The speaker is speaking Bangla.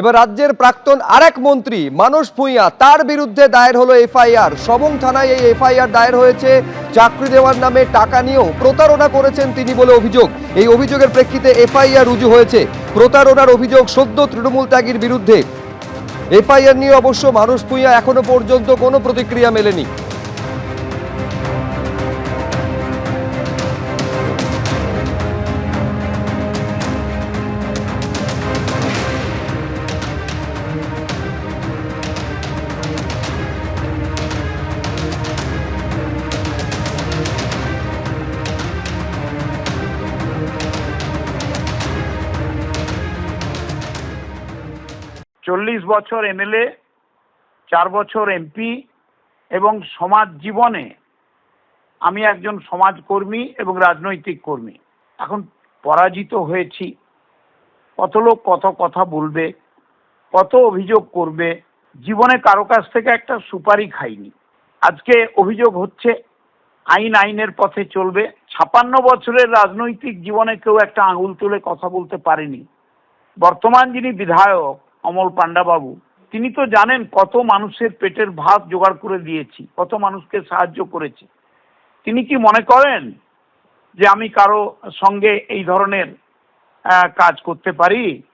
এবার রাজ্যের প্রাক্তন আরেক মন্ত্রী মানস ভূঁইয়া তার বিরুদ্ধে দায়ের হলো এফআইআর। সবং থানায় এই এফআইআর দায়ের হয়েছে। চাকরি দেওয়ার নামে টাকা নিয়েও প্রতারণা করেছেন তিনি বলে অভিযোগ। এই অভিযোগের প্রেক্ষিতে এফআইআর রুজু হয়েছে। প্রতারণার অভিযোগ সদ্য তৃণমূল ত্যাগীর বিরুদ্ধে। এফআইআর নিয়ে অবশ্য মানস ভূঁইয়া এখনো পর্যন্ত কোনো প্রতিক্রিয়া মেলেনি। 40 বছর এমএলএ, 4 বছর এমপি এবং সমাজ জীবনে আমি একজন সমাজকর্মী এবং রাজনৈতিক কর্মী। এখন পরাজিত হয়েছি। কত লোক কত কথা বলবে, কত অভিযোগ করবে, জীবনে কারো কাছ থেকে একটা সুপারি খাইনি। আজকে অভিযোগ হচ্ছে আইনের পথে চলবে। 56 বছরের রাজনৈতিক জীবনে কেউ একটা আঙুল তুলে কথা বলতে পারেনি। বর্তমান যিনি বিধায়ক অমল পান্ডা বাবু, তিনি তো জানেন কত মানুষের পেটের ভাত জোগাড় করে দিয়েছি, কত মানুষকে সাহায্য করেছি। তিনি কি মনে করেন যে আমি কারো সঙ্গে এই ধরনের কাজ করতে পারি?